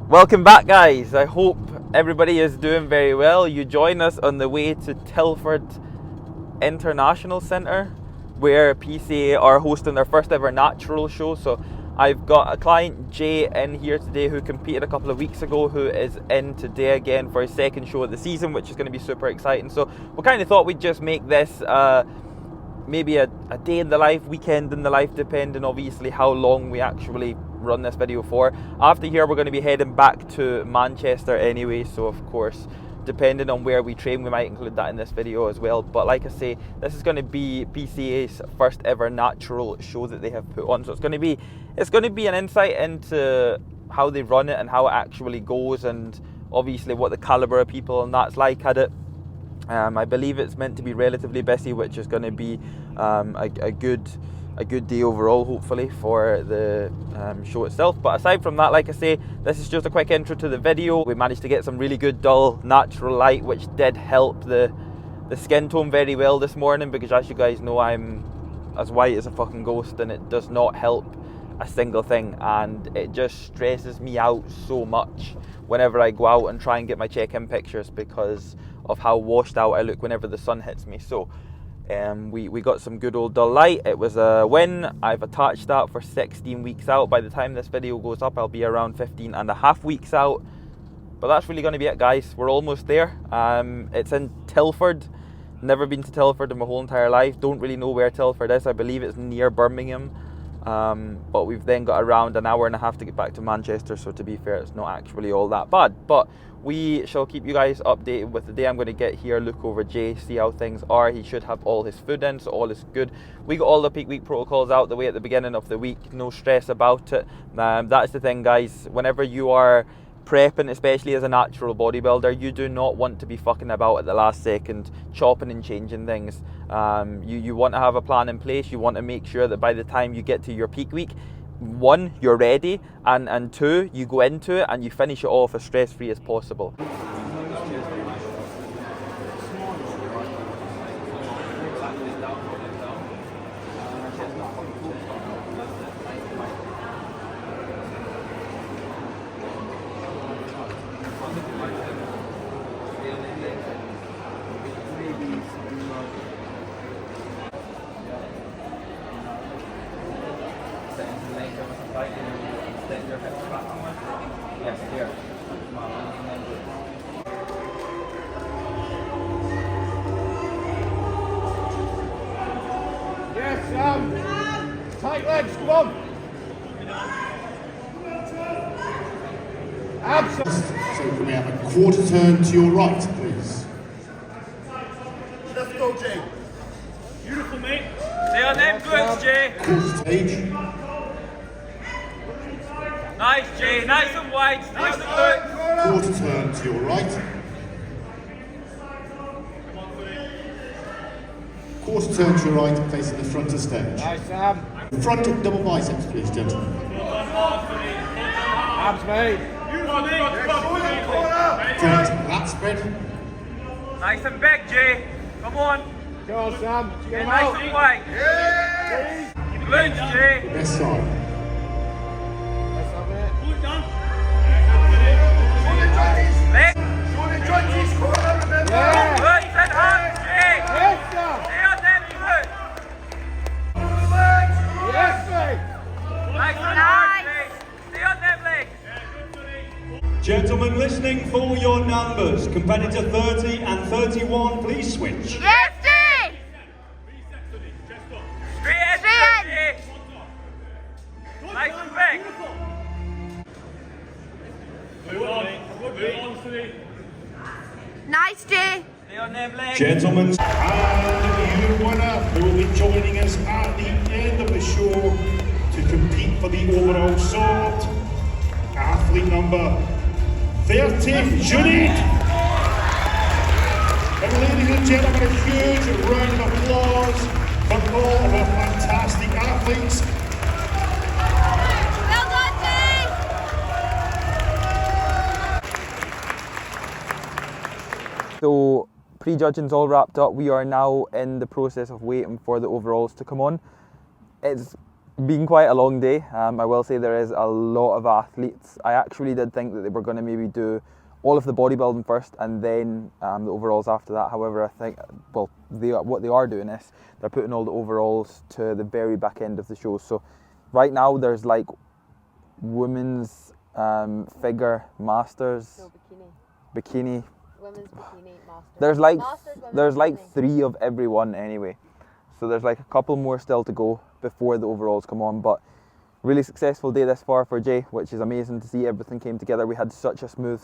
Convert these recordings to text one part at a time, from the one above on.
Welcome back, guys. I hope everybody is doing very well. You join us on the way to Telford International Centre, where PCA are hosting their first ever natural show. So I've got a client, Jay, in here today who competed a couple of weeks ago, who is in today again for his second show of the season, which is going to be super exciting. So we kind of thought we'd just make this maybe a day in the life, weekend in the life, depending obviously how long we actually run this video for. After here we're going to be heading back to Manchester anyway, so of course depending on where we train we might include that in this video as well. But like I say, this is going to be PCA's first ever natural show that they have put on, so it's going to be an insight into how they run it and how it actually goes, and obviously what the caliber of people and that's like at it. I believe it's meant to be relatively busy, which is going to be a good day overall, hopefully, for the show itself. But aside from that, like I say, this is just a quick intro to the video. We managed to get some really good dull natural light, which did help the skin tone very well this morning, because as you guys know, I'm as white as a fucking ghost, and it does not help a single thing, and it just stresses me out so much whenever I go out and try and get my check-in pictures because of how washed out I look whenever the sun hits me. So we got some good old dull light. It was a win. I've attached that for 16 weeks out. By the time this video goes up, I'll be around 15 and a half weeks out. But that's really going to be it, guys. We're almost there. It's in Telford. Never been to Telford in my whole entire life. Don't really know where Telford is. I believe it's near Birmingham. But we've then got around an hour and a half to get back to Manchester, so to be fair, it's not actually all that bad. But we shall keep you guys updated with the day. I'm going to get here, look over Jay, see how things are. He should have all his food in, so all is good. We got all the peak week protocols out the way at the beginning of the week. No stress about it. That's the thing, guys. Whenever you are prepping, especially as a natural bodybuilder, you do not want to be fucking about at the last second, chopping and changing things. You want to have a plan in place. You want to make sure that by the time you get to your peak week, one, you're ready, and two, you go into it and you finish it off as stress-free as possible. Yes, here. Yes, tight legs, come on. Absolutely. So can we have a quarter turn to your right, please? Let's go, Jay. Beautiful, mate. Stay on them goods, Jay. Quarter stage. Nice, Jay. Nice and wide. Stay on the goods. Quarter turn to your right. Quarter turn to your right, facing the front of stage. Nice, Sam. Front double biceps, please, gentlemen. Abs, mate. Beautiful, mate. Front lat spread. Nice and big, Jay. Come on. Go on, Sam. Get Get him nice out. and wide. Yes. Glutes, Jay. Best side. Nice, Sam, mate. Pull it down. Leg. Yeah. Glutes and hands, Jay. Yes, Sam. Stay on them glutes. Yes, mate. Nice and hard, Jay. Stay on them legs. Gentlemen listening, for your numbers. Competitor 30 and 31, please switch. Yes, Jay! Straight in, Straight in. Jay. Nice and big. Move on, Steve. Nice, Jay! Stay on them legs. Gentlemen, And your winner, who will be joining us at the end of the show to compete for the overall sword, athlete number 30, Judy. And ladies and gentlemen, a huge round of applause for all of our fantastic athletes. Well done, Jay! So pre-judging's all wrapped up. We are now in the process of waiting for the overalls to come on. It's been quite a long day. I will say there is a lot of athletes. I actually did think that they were going to maybe do all of the bodybuilding first and then the overalls after that. However, I think, well, what they are doing is they're putting all the overalls to the very back end of the show. So right now there's like women's figure masters, No, bikini. women's bikini, masters. There's like Masters, women's there's like bikini. 3 of every one anyway. So there's like a couple more still to go before the overalls come on. But really successful day this far for Jay, which is amazing to see. Everything came together. We had such a smooth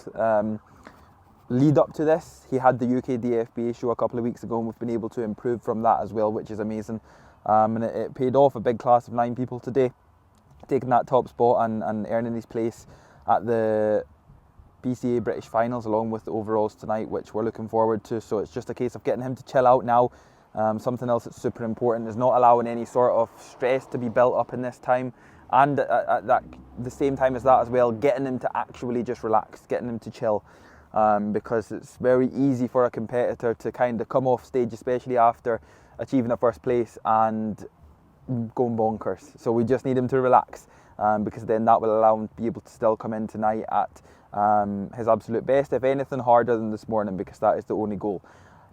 lead up to this. He had the UK DFBA show a couple of weeks ago, and we've been able to improve from that as well, which is amazing. And it paid off. A big class of 9 people today, taking that top spot and earning his place at the PCA British Finals along with the overalls tonight, which we're looking forward to. So it's just a case of getting him to chill out now. Something else that's super important is not allowing any sort of stress to be built up in this time, and at the same time as that as well, getting him to actually just relax, getting him to chill, because it's very easy for a competitor to kind of come off stage, especially after achieving a first place, and going bonkers. So we just need him to relax, because then that will allow him to be able to still come in tonight at his absolute best, if anything harder than this morning, because that is the only goal.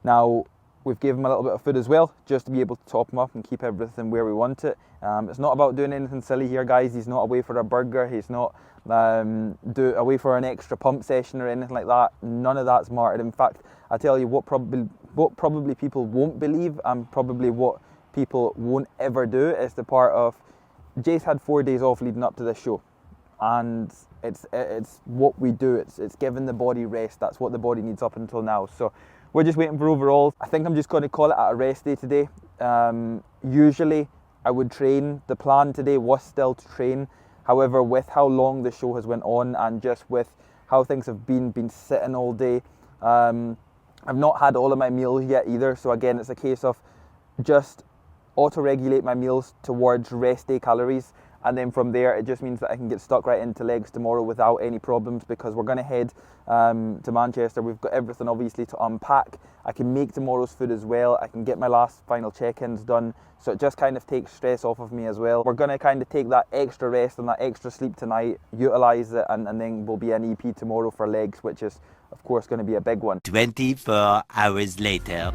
Now, we've given him a little bit of food as well, just to be able to top him up and keep everything where we want it. It's not about doing anything silly here, guys. He's not away for a burger. He's not away for an extra pump session or anything like that. None of that's martyred. In fact, I tell you what probably people won't believe, and probably what people won't ever do, is the part of Jay's had 4 days off leading up to this show, and it's what we do. It's giving the body rest. That's what the body needs up until now. So we're just waiting for overalls. I think I'm just going to call it a rest day today. Usually I would train. The plan today was still to train. However, with how long the show has went on, and just with how things have been sitting all day, I've not had all of my meals yet either. So again, it's a case of just auto-regulate my meals towards rest day calories, and then from there it just means that I can get stuck right into legs tomorrow without any problems, because we're going to head to Manchester. We've got everything obviously to unpack. I can make tomorrow's food as well. I can get my last final check-ins done, so it just kind of takes stress off of me as well. We're going to kind of take that extra rest and that extra sleep tonight, utilise it, and then we'll be an EP tomorrow for legs, which is of course going to be a big one. 24 hours later.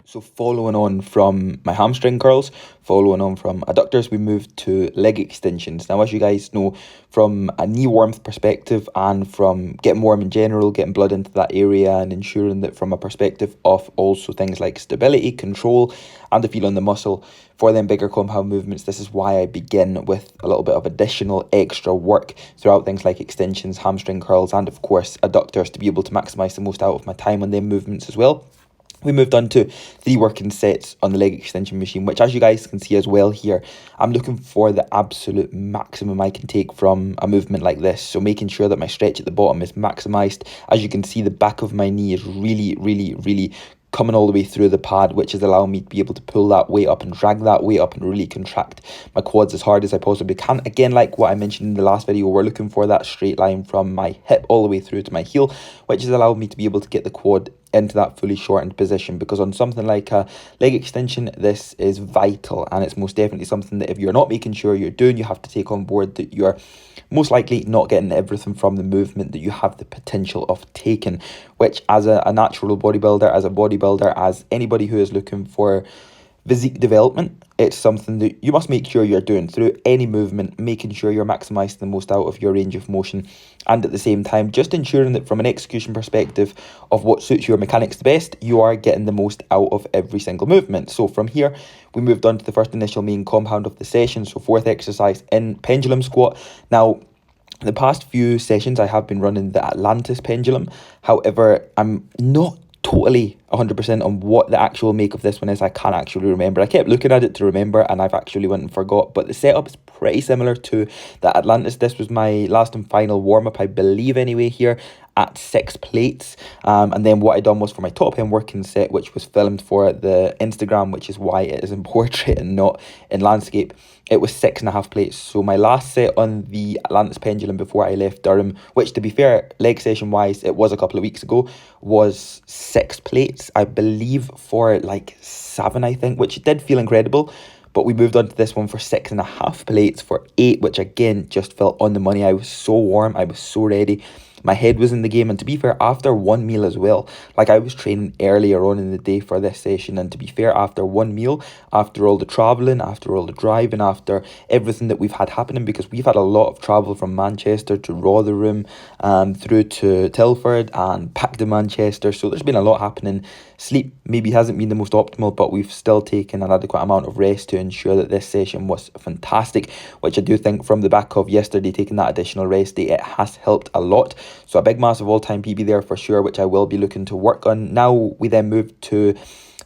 So following on from my hamstring curls, following on from adductors, we moved to leg extensions. Now, as you guys know, from a knee warmth perspective and from getting warm in general, getting blood into that area and ensuring that from a perspective of also things like stability, control and the feel on the muscle for them bigger compound movements, this is why I begin with a little bit of additional extra work throughout things like extensions, hamstring curls and of course adductors, to be able to maximise the most out of my time on them movements as well. We moved on to 3 working sets on the leg extension machine, which as you guys can see as well here, I'm looking for the absolute maximum I can take from a movement like this. So making sure that my stretch at the bottom is maximised. As you can see, the back of my knee is really coming all the way through the pad, which is allowing me to be able to pull that weight up and drag that weight up and really contract my quads as hard as I possibly can. Again, like what I mentioned in the last video, we're looking for that straight line from my hip all the way through to my heel, which has allowed me to be able to get the quad into that fully shortened position, because on something like a leg extension, this is vital, and it's most definitely something that if you're not making sure you're doing, you have to take on board that you're most likely not getting everything from the movement that you have the potential of taking, which as a natural bodybuilder, as a bodybuilder, as anybody who is looking for Physique development, it's something that you must make sure you're doing through any movement, making sure you're maximising the most out of your range of motion, and at the same time just ensuring that from an execution perspective of what suits your mechanics the best, you are getting the most out of every single movement. So from here we moved on to the first initial main compound of the session, so fourth exercise in pendulum squat. Now the past few sessions I have been running the Atlantis pendulum, however I'm not totally 100% on what the actual make of this one is. I can't actually remember. I kept looking at it to remember and I've actually went and forgot, but the setup is pretty similar to the Atlantis. This was my last and final warm-up, I believe anyway, here at 6 plates, and then what I done was for my top end working set, which was filmed for the Instagram, which is why it is in portrait and not in landscape, it was 6.5 plates. So my last set on the Atlantis pendulum before I left Durham, which to be fair, leg session wise, it was a couple of weeks ago, was 6 plates, I believe, for like 7, I think, which did feel incredible. But we moved on to this one for 6.5 plates for 8, which again just felt on the money. I was so warm, I was so ready. My head was in the game, and to be fair, after one meal as well, like I was training earlier on in the day for this session, and to be fair, after one meal, after all the travelling, after all the driving, after everything that we've had happening, because we've had a lot of travel from Manchester to Rotherham, through to Telford and back to Manchester, so there's been a lot happening. Sleep maybe hasn't been the most optimal, but we've still taken an adequate amount of rest to ensure that this session was fantastic, which I do think from the back of yesterday, taking that additional rest day, it has helped a lot. So a big massive all-time PB there for sure, which I will be looking to work on. Now we then move to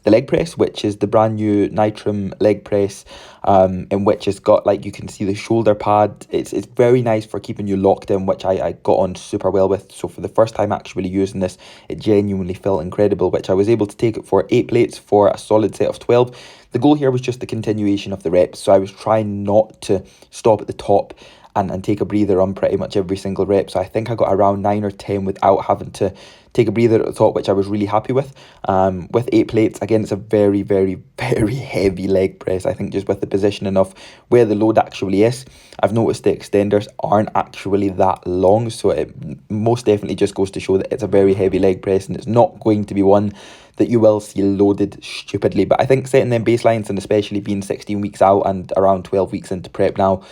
the leg press, which is the brand new Nitrum leg press, in which it's got, like, you can see the shoulder pad. It's very nice for keeping you locked in, which I got on super well with. So for the first time actually using this, it genuinely felt incredible, which I was able to take it for 8 plates for a solid set of 12. The goal here was just the continuation of the reps, so I was trying not to stop at the top and take a breather on pretty much every single rep. So I think I got around 9 or 10 without having to take a breather at the top, which I was really happy with. With 8 plates, again, it's a very, very, very heavy leg press. I think just with the positioning of where the load actually is, I've noticed the extenders aren't actually that long. So it most definitely just goes to show that it's a very heavy leg press, and it's not going to be one that you will see loaded stupidly. But I think setting them baselines, and especially being 16 weeks out and around 12 weeks into prep now,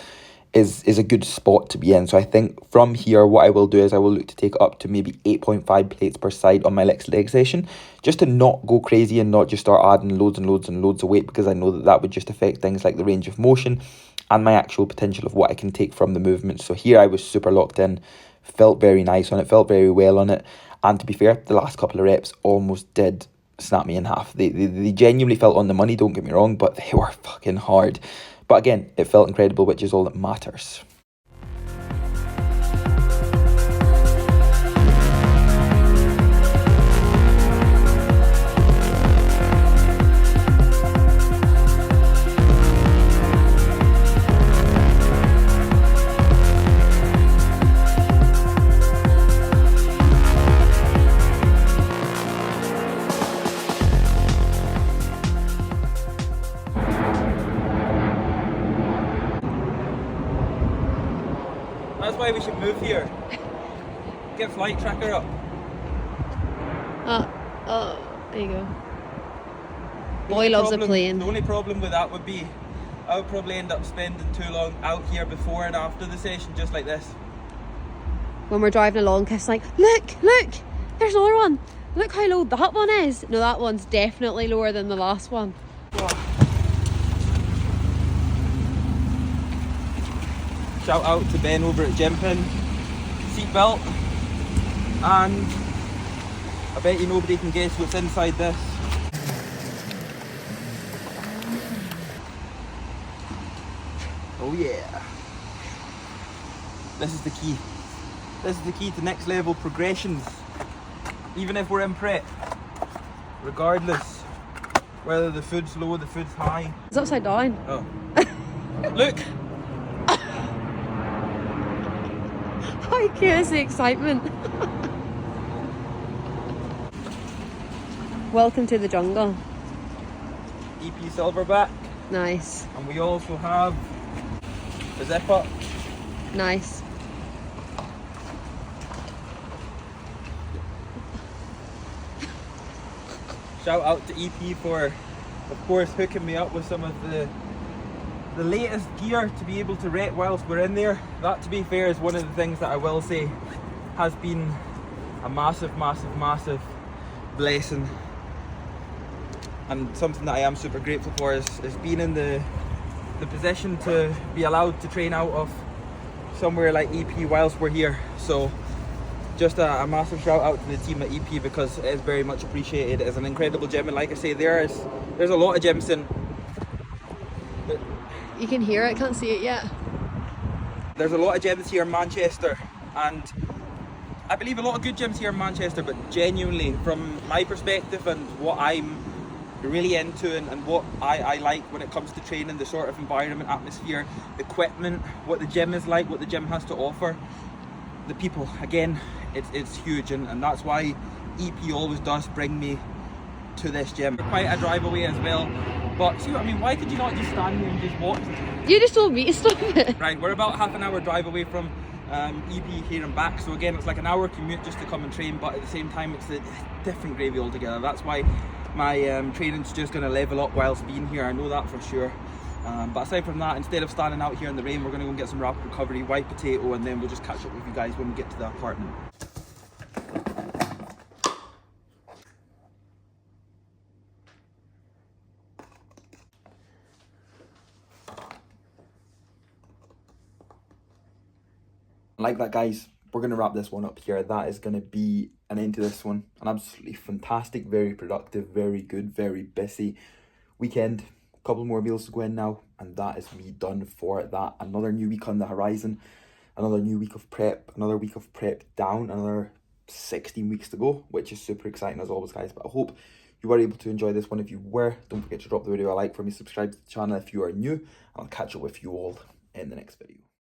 is a good spot to be in. So I think from here, what I will do is I will look to take up to maybe 8.5 plates per side on my next leg session, just to not go crazy and not just start adding loads and loads and loads of weight, because I know that that would just affect things like the range of motion and my actual potential of what I can take from the movement. So here I was super locked in, felt very nice on it, felt very well on it, and to be fair, the last couple of reps almost did snap me in half. They genuinely felt on the money, don't get me wrong, but they were fucking hard. But again, it felt incredible, which is all that matters. That's why we should move here. Get flight tracker up. There you go. Boy loves a plane. The only problem with that would be I would probably end up spending too long out here before and after the session, just like this. When we're driving along, Kif's like, look, there's another one. Look how low that one is. No, that one's definitely lower than the last one. Shout out to Ben over at Gympin. Seatbelt. And I bet you nobody can guess what's inside this. Oh yeah. This is the key. This is the key to next level progressions. Even if we're in prep. Regardless whether the food's low, the food's high. It's upside down. Oh. Look! How cute is the excitement? Welcome to the jungle. EP Silverback. Nice. And we also have the zip up. Nice. Shout out to EP for of course hooking me up with some of the latest gear to be able to rep whilst we're in there. That, to be fair, is one of the things that I will say has been a massive blessing, and something that I am super grateful for is being in the position to be allowed to train out of somewhere like EP whilst we're here. So just a massive shout out to the team at EP, because it is very much appreciated. It's an incredible gym, and like I say, there's a lot of gyms in. You can hear it, can't see it yet. There's a lot of gyms here in Manchester, and I believe a lot of good gyms here in Manchester, but genuinely, from my perspective and what I'm really into and what I like when it comes to training, the sort of environment, atmosphere, equipment, what the gym is like, what the gym has to offer, the people, again, it's huge, and that's why EP always does bring me to this gym. Quite a drive away as well, but see what I mean, why could you not just stand here and just watch? You just told me to stop it. Right, we're about half an hour drive away from EP here and back, so again it's like an hour commute just to come and train, but at the same time it's a different gravy altogether. That's why my training's just going to level up whilst being here, I know that for sure. But aside from that, instead of standing out here in the rain, we're going to go and get some rapid recovery, white potato, and then we'll just catch up with you guys when we get to the apartment. Like that, guys, we're going to wrap this one up here. That is going to be an end to this one. An absolutely fantastic, very productive, very good, very busy weekend. A couple more meals to go in now, and that is me done for that. Another new week on the horizon, another new week of prep, another week of prep down, another 16 weeks to go, which is super exciting as always, guys. But I hope you were able to enjoy this one. If you were, don't forget to drop the video a like for me, subscribe to the channel if you are new, and I'll catch up with you all in the next video.